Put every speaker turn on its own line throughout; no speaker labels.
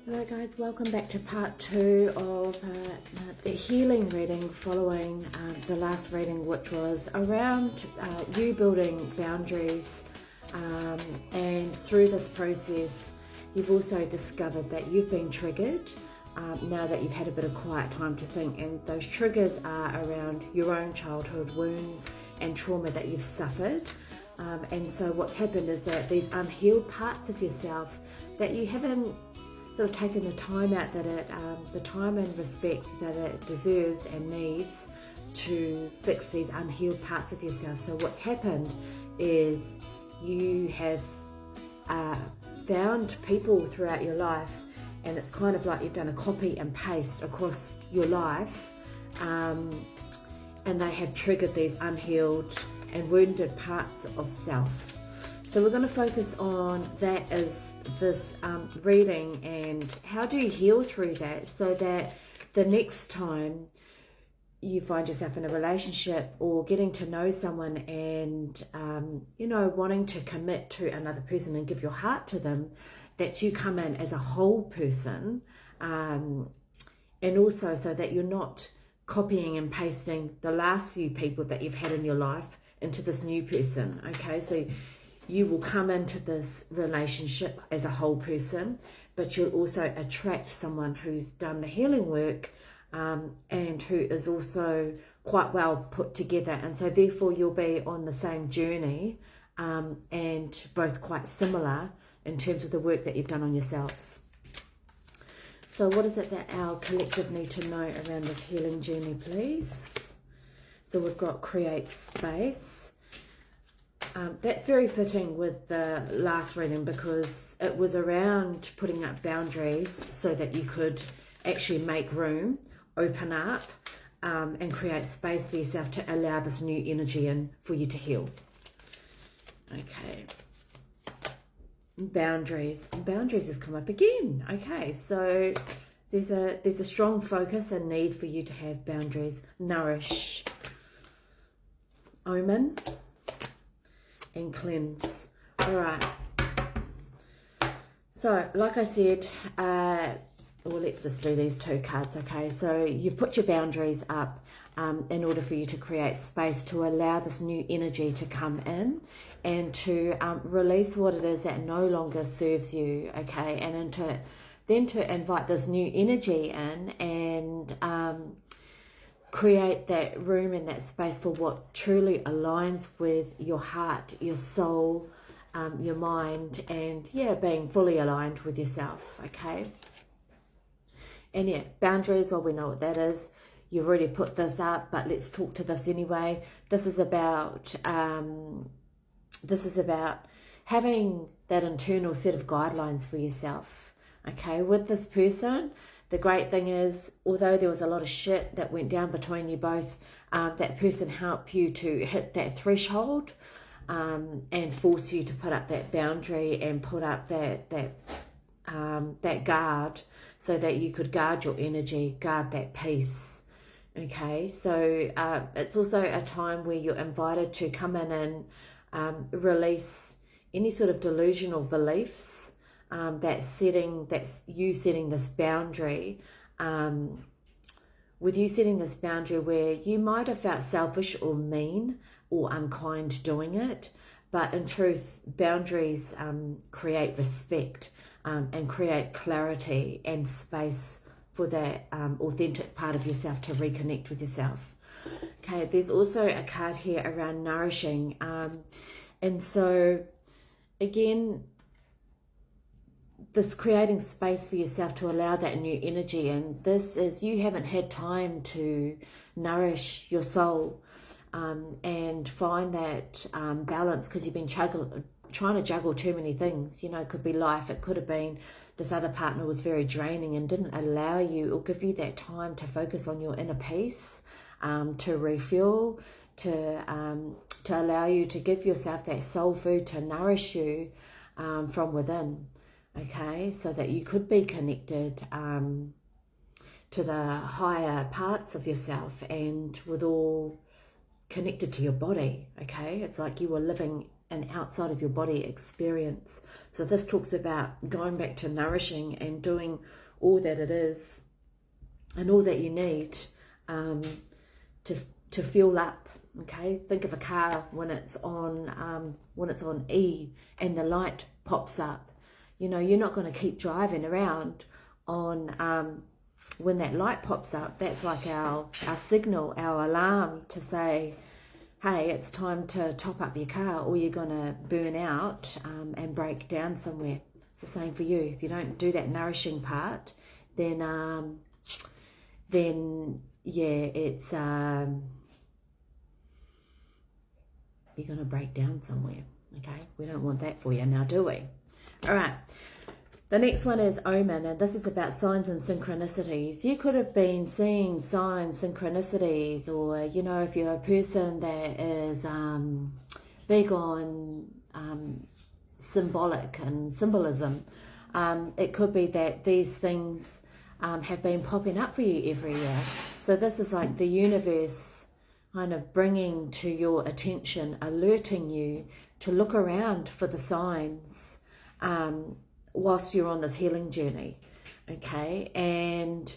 Hello guys, welcome back to part 2 of the healing reading following the last reading, which was around you building boundaries, and through this process you've also discovered that you've been triggered now that you've had a bit of quiet time to think, and those triggers are around your own childhood wounds and trauma that you've suffered. And so what's happened is that these unhealed parts of yourself that you haven't sort of taken the time out that the time and respect that it deserves and needs to fix these unhealed parts of yourself. So what's happened is you have found people throughout your life, and it's kind of like you've done a copy and paste across your life, and they have triggered these unhealed and wounded parts of self. So we're going to focus on that as this reading, and how do you heal through that so that the next time you find yourself in a relationship or getting to know someone and, wanting to commit to another person and give your heart to them, that you come in as a whole person, and also so that you're not copying and pasting the last few people that you've had in your life into this new person. Okay, so you will come into this relationship as a whole person, but you'll also attract someone who's done the healing work, and who is also quite well put together. And so therefore you'll be on the same journey, and both quite similar in terms of the work that you've done on yourselves. So what is it that our collective need to know around this healing journey, please? So we've got create space. That's very fitting with the last reading, because it was around putting up boundaries so that you could actually make room, open up, and create space for yourself to allow this new energy in for you to heal. Okay. Boundaries. Boundaries has come up again. Okay, so there's a strong focus and need for you to have boundaries. Nourish. Omen. And cleanse. All right. So, like I said, let's just do these two cards, okay? So you've put your boundaries up in order for you to create space to allow this new energy to come in and to release what it is that no longer serves you, okay? And then to invite this new energy in and create that room and that space for what truly aligns with your heart, your soul, your mind, and being fully aligned with yourself, okay? And boundaries, well, we know what that is. You've already put this up, but let's talk to this anyway. This is about having that internal set of guidelines for yourself, okay? With this person, the great thing is, although there was a lot of shit that went down between you both, that person helped you to hit that threshold, and force you to put up that boundary and put up that guard, so that you could guard your energy, guard that peace. Okay, so it's also a time where you're invited to come in and release any sort of delusional beliefs. That's you setting this boundary, with you setting this boundary where you might have felt selfish or mean or unkind doing it, but in truth, boundaries create respect, and create clarity and space for that authentic part of yourself to reconnect with yourself. Okay, there's also a card here around nourishing, and so again, this creating space for yourself to allow that new energy, and this is you haven't had time to nourish your soul, and find that balance, because you've been trying to juggle too many things. It could be life, it could have been this other partner was very draining and didn't allow you or give you that time to focus on your inner peace, to refuel, to allow you to give yourself that soul food to nourish you from within. Okay, so that you could be connected to the higher parts of yourself, and with all connected to your body. Okay, it's like you were living an outside of your body experience. So this talks about going back to nourishing and doing all that it is and all that you need to fuel up. Okay, think of a car when it's on E and the light pops up. You know, you're not going to keep driving around on when that light pops up. That's like our signal, our alarm to say, hey, it's time to top up your car or you're going to burn out and break down somewhere. It's the same for you. If you don't do that nourishing part, then yeah, it's you're going to break down somewhere. Okay, we don't want that for you now, do we? All right, the next one is Omen, and this is about signs and synchronicities. You could have been seeing signs, synchronicities, or, you know, if you're a person that is big on symbolic and symbolism, it could be that these things have been popping up for you every year. So this is like the universe kind of bringing to your attention, alerting you to look around for the signs whilst you're on this healing journey. Okay, and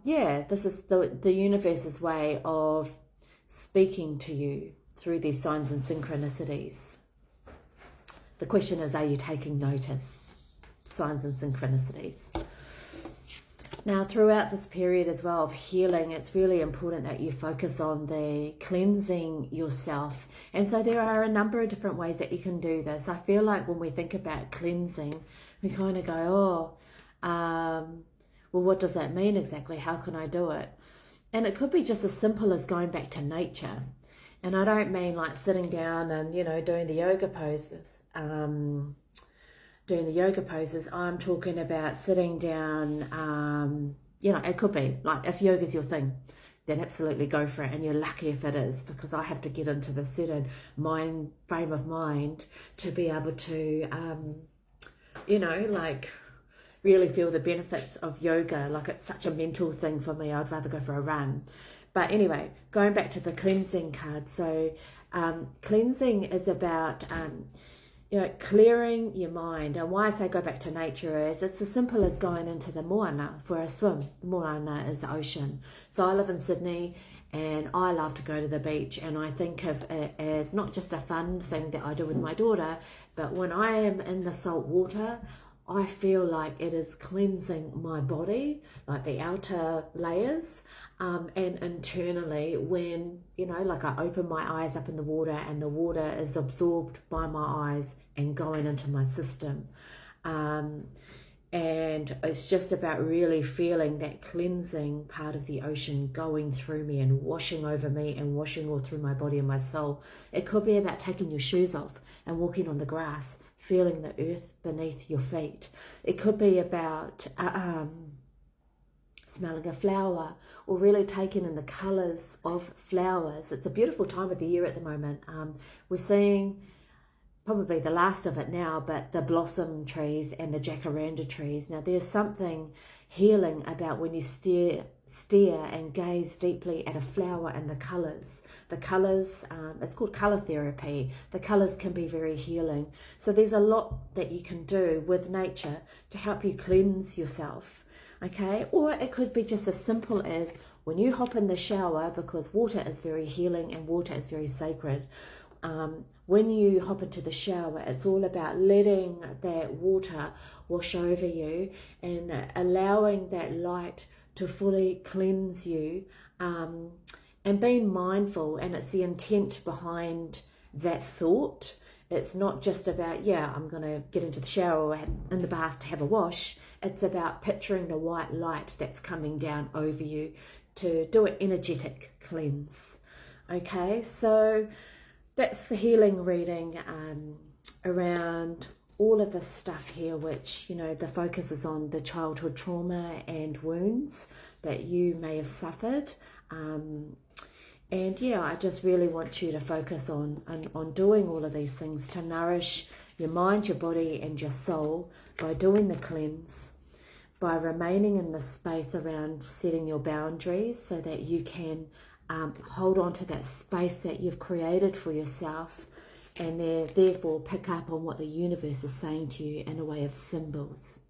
yeah, this is the universe's way of speaking to you through these signs and synchronicities. The question is, are you taking notice? Signs and synchronicities. Now, throughout this period as well of healing, it's really important that you focus on the cleansing yourself. And so there are a number of different ways that you can do this. I feel like when we think about cleansing, we kind of go, well, what does that mean exactly? How can I do it? And it could be just as simple as going back to nature. And I don't mean like sitting down and, you know, doing the yoga poses. I'm talking about sitting down, you know, it could be like if yoga's your thing, then absolutely go for it. And you're lucky if it is, because I have to get into the certain frame of mind to be able to, you know, like really feel the benefits of yoga. Like it's such a mental thing for me. I'd rather go for a run. But anyway, going back to the cleansing card. So cleansing is about you know, clearing your mind. And why I say go back to nature is it's as simple as going into the moana for a swim. The moana is the ocean. So I live in Sydney and I love to go to the beach, and I think of it as not just a fun thing that I do with my daughter, but when I am in the salt water, I feel like it is cleansing my body, like the outer layers, and internally when, you know, like I open my eyes up in the water and the water is absorbed by my eyes and going into my system. And it's just about really feeling that cleansing part of the ocean going through me and washing over me and washing all through my body and my soul. It could be about taking your shoes off and walking on the grass, feeling the earth beneath your feet. It could be about smelling a flower, or really taking in the colours of flowers. It's a beautiful time of the year at the moment. We're seeing probably the last of it now, but the blossom trees and the jacaranda trees. Now there's something healing about when you stare and gaze deeply at a flower and the colours. The colours, it's called colour therapy. The colours can be very healing. So there's a lot that you can do with nature to help you cleanse yourself, okay? Or it could be just as simple as when you hop in the shower, because water is very healing and water is very sacred. When you hop into the shower, it's all about letting that water wash over you and allowing that light to fully cleanse you, and being mindful. And it's the intent behind that thought. It's not just about, yeah, I'm going to get into the shower or in the bath to have a wash. It's about picturing the white light that's coming down over you to do an energetic cleanse. Okay, so that's the healing reading around all of this stuff here, which, you know, the focus is on the childhood trauma and wounds that you may have suffered. And yeah, I just really want you to focus on doing all of these things to nourish your mind, your body and your soul by doing the cleanse, by remaining in the space around setting your boundaries so that you can hold on to that space that you've created for yourself, and they therefore pick up on what the universe is saying to you in a way of symbols.